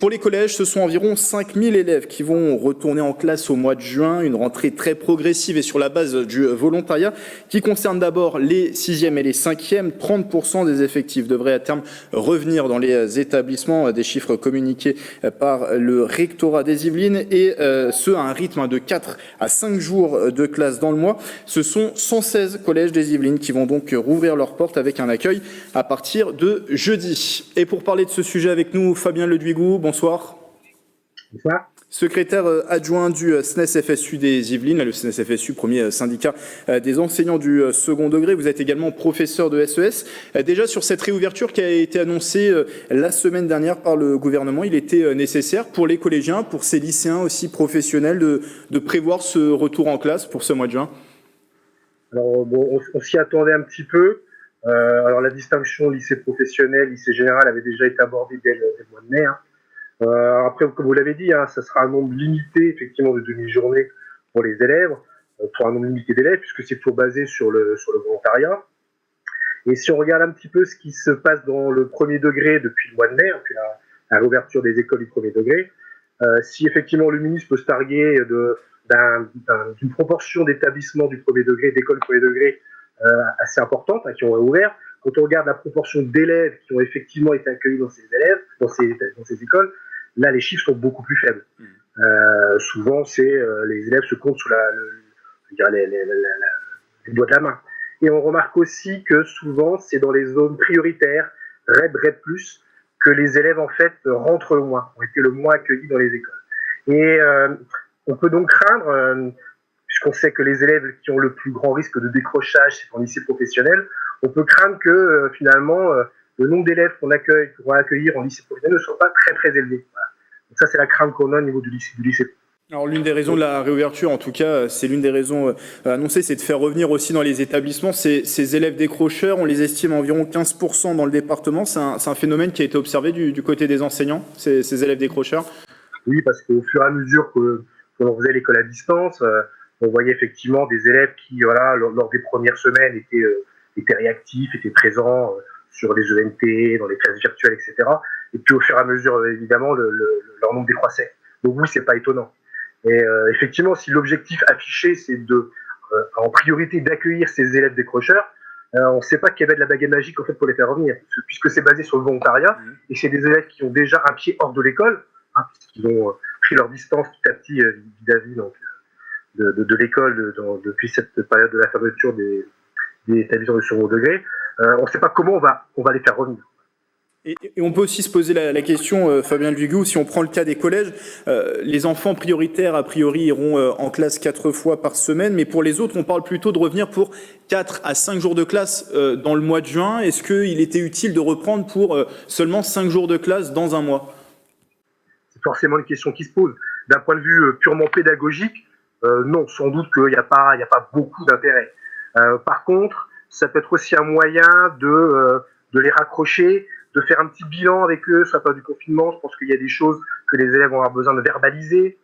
Pour les collèges, ce sont environ 5000 élèves qui vont retourner en classe au mois de juin, une rentrée très progressive et sur la base du volontariat qui concerne d'abord les 6e et les 5e. 30% des effectifs devraient à terme revenir dans les établissements, des chiffres communiqués par le rectorat des Yvelines et ce à un rythme de 4 à 5 jours de classe dans le mois. Ce sont 116 collèges des Yvelines qui vont donc rouvrir leurs portes avec un accueil à partir de jeudi. Et pour parler de ce sujet avec nous, Fabien Ledouigou, bonsoir. Bonsoir. Secrétaire adjoint du SNES-FSU des Yvelines, le SNES-FSU, premier syndicat des enseignants du second degré. Vous êtes également professeur de SES. Déjà sur cette réouverture qui a été annoncée la semaine dernière par le gouvernement, il était nécessaire pour les collégiens, pour ces lycéens aussi professionnels de prévoir ce retour en classe pour ce mois de juin. Alors bon, on s'y attendait un petit peu. Alors la distinction lycée professionnel, lycée général avait déjà été abordée dès le mois de mai. Après, comme vous l'avez dit, ça sera un nombre limité effectivement de demi-journées pour les élèves, pour un nombre limité d'élèves, puisque c'est toujours basé sur le volontariat. Et si on regarde un petit peu ce qui se passe dans le premier degré depuis le mois de mai, depuis la réouverture des écoles du premier degré, si effectivement le ministre peut se targuer d'une proportion d'établissements du premier degré, d'écoles du premier degré assez importante, qui ont ouvert, quand on regarde la proportion d'élèves qui ont effectivement été accueillis dans ces écoles, là les chiffres sont beaucoup plus faibles. Souvent, les élèves se comptent sous les doigts de la main. Et on remarque aussi que souvent, c'est dans les zones prioritaires, REP, REP+, que les élèves en fait rentrent le moins, ont été le moins accueillis dans les écoles. Et on peut donc craindre, puisqu'on sait que les élèves qui ont le plus grand risque de décrochage, c'est en lycée professionnel, on peut craindre que finalement le nombre d'élèves qu'on va accueillir en lycée professionnel ne soit pas très très élevé. Voilà. Donc ça, c'est la crainte qu'on a au niveau du lycée. Alors l'une des raisons de la réouverture, en tout cas, c'est l'une des raisons annoncées, c'est de faire revenir aussi dans les établissements ces élèves décrocheurs. On les estime à environ 15% dans le département. C'est un phénomène qui a été observé du côté des enseignants, ces élèves décrocheurs. Oui, parce qu'au fur et à mesure que l'on faisait l'école à distance, on voyait effectivement des élèves qui, voilà, lors des premières semaines, étaient réactifs, étaient présents sur les ENT, dans les classes virtuelles, etc. Et puis au fur et à mesure, évidemment, leur nombre décroissait. Donc oui, c'est pas étonnant. Et effectivement, si l'objectif affiché, c'est en priorité d'accueillir ces élèves décrocheurs, on ne sait pas qu'il y avait de la baguette magique en fait pour les faire revenir, puisque c'est basé sur le volontariat, et c'est des élèves qui ont déjà un pied hors de l'école, puisqu'ils ont pris leur distance petit à petit vis-à-vis de l'école depuis cette période de la fermeture des établissements de second degré. On ne sait pas comment on va les faire revenir. Et on peut aussi se poser la question, Fabien Ledouigou, si on prend le cas des collèges, les enfants prioritaires, a priori, iront en classe 4 fois par semaine, mais pour les autres, on parle plutôt de revenir pour 4 à 5 jours de classe dans le mois de juin. Est-ce qu'il était utile de reprendre pour seulement 5 jours de classe dans un mois ? C'est forcément une question qui se pose. D'un point de vue purement pédagogique, non, sans doute qu'il n'y a pas beaucoup d'intérêt. Par contre, ça peut être aussi un moyen de les raccrocher, de faire un petit bilan avec eux sur la période du confinement. Je pense qu'il y a des choses que les élèves vont avoir besoin de verbaliser.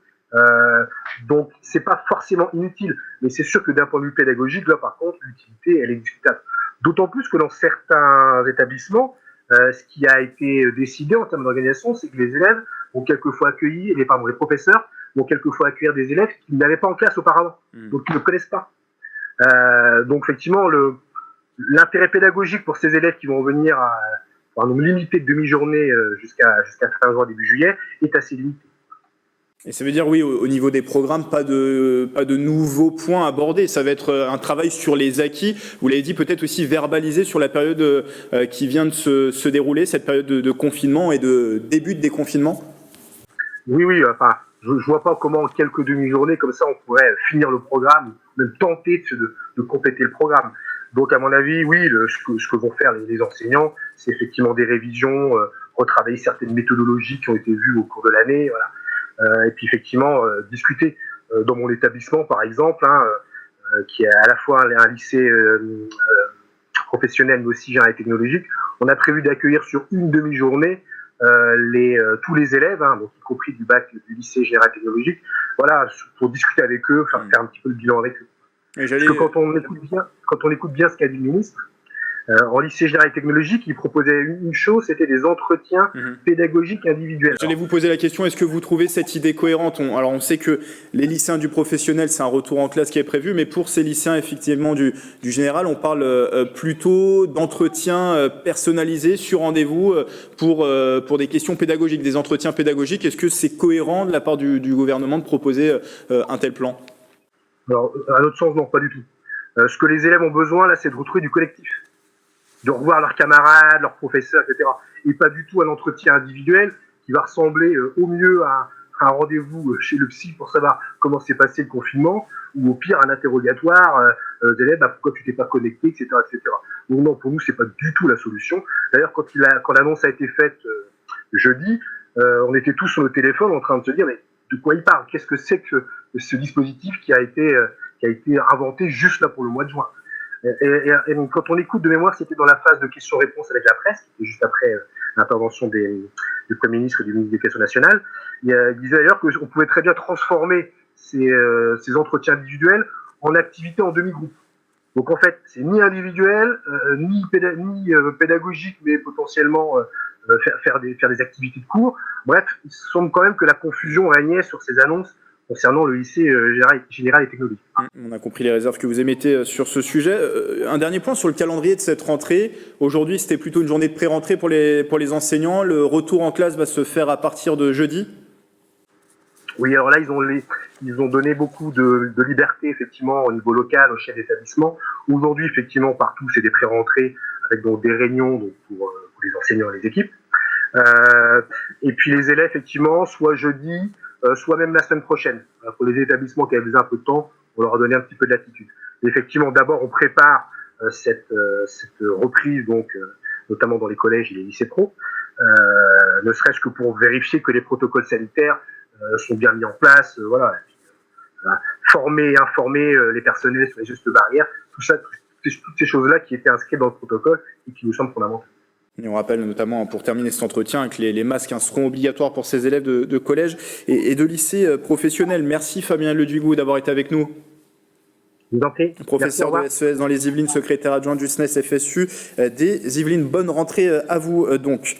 Donc, c'est pas forcément inutile. Mais c'est sûr que d'un point de vue pédagogique, là, par contre, l'utilité, elle est discutable. D'autant plus que dans certains établissements, ce qui a été décidé en termes d'organisation, c'est que les élèves vont quelquefois accueillir, les professeurs vont quelquefois accueillir des élèves qu'ils n'avaient pas en classe auparavant, donc qu'ils ne connaissent pas. Donc, effectivement, l'intérêt pédagogique pour ces élèves qui vont venir pour un nombre limité de demi-journée jusqu'à fin juin, début juillet, est assez limité. Et ça veut dire, oui, au niveau des programmes, pas de nouveaux points abordés. Ça va être un travail sur les acquis. Vous l'avez dit, peut-être aussi verbaliser sur la période qui vient de se dérouler, cette période de confinement et de début de déconfinement. Oui, enfin, je vois pas comment en quelques demi-journées comme ça on pourrait finir le programme, même tenter de compléter le programme. Donc à mon avis, oui, ce que vont faire les enseignants, c'est effectivement des révisions, retravailler certaines méthodologies qui ont été vues au cours de l'année, voilà. Et puis effectivement discuter. Dans mon établissement, par exemple, qui est à la fois un lycée professionnel mais aussi général et technologique, on a prévu d'accueillir sur une demi-journée tous les élèves, donc y compris du bac du lycée général et technologique, voilà, pour discuter avec eux, faire un petit peu le bilan avec eux. Parce que quand on écoute bien ce qu'a dit le ministre, En lycée général et technologique, ils proposaient une chose, c'était des entretiens pédagogiques individuels. J'allais vous poser la question, est-ce que vous trouvez cette idée cohérente? Alors on sait que les lycéens du professionnel, c'est un retour en classe qui est prévu, mais pour ces lycéens effectivement du général, on parle plutôt d'entretiens personnalisés sur rendez-vous pour des questions pédagogiques, des entretiens pédagogiques. Est-ce que c'est cohérent de la part du gouvernement de proposer un tel plan? Alors, à notre sens, non, pas du tout. Ce que les élèves ont besoin, là, c'est de retrouver du collectif, de revoir leurs camarades, leurs professeurs, etc. Et pas du tout un entretien individuel qui va ressembler au mieux à un rendez-vous chez le psy pour savoir comment s'est passé le confinement, ou au pire un interrogatoire d'élèves, pourquoi tu t'es pas connecté, etc., etc. Donc non, pour nous, c'est pas du tout la solution. D'ailleurs, quand l'annonce a été faite jeudi, on était tous sur le téléphone en train de se dire, mais de quoi il parle? Qu'est-ce que c'est que ce dispositif qui a été inventé juste là pour le mois de juin? Et donc, quand on écoute de mémoire, c'était dans la phase de questions-réponses avec la presse, qui était juste après l'intervention du Premier ministre et du ministre de l'Éducation nationale. Il disait d'ailleurs qu'on pouvait très bien transformer ces entretiens individuels en activités en demi-groupe. Donc en fait, c'est ni individuel, ni pédagogique, mais potentiellement faire des activités de cours. Bref, il semble quand même que la confusion régnait sur ces annonces concernant le lycée général et technologique. On a compris les réserves que vous émettez sur ce sujet. Un dernier point sur le calendrier de cette rentrée. Aujourd'hui, c'était plutôt une journée de pré-rentrée pour les enseignants. Le retour en classe va se faire à partir de jeudi. Oui, alors là, ils ont donné beaucoup de liberté, effectivement, au niveau local, au chef d'établissement. Aujourd'hui, effectivement, partout, c'est des pré-rentrées avec donc des réunions donc, pour les enseignants et les équipes. Et puis les élèves, effectivement, soit jeudi, soit même la semaine prochaine. Pour les établissements qui avaient besoin un peu de temps, on leur a donné un petit peu de latitude. Et effectivement, d'abord, on prépare cette reprise, donc, notamment dans les collèges et les lycées pro, ne serait-ce que pour vérifier que les protocoles sanitaires sont bien mis en place, voilà. Et puis, former et informer les personnels sur les gestes barrières, toutes ces choses-là qui étaient inscrites dans le protocole et qui nous semblent fondamentales. Et on rappelle notamment, pour terminer cet entretien, que les masques seront obligatoires pour ces élèves de collège et de lycée professionnel. Merci Fabien Ledugou d'avoir été avec nous. Je vous en prie. Professeur de SES dans les Yvelines, secrétaire adjoint du SNES FSU des Yvelines. Bonne rentrée à vous donc.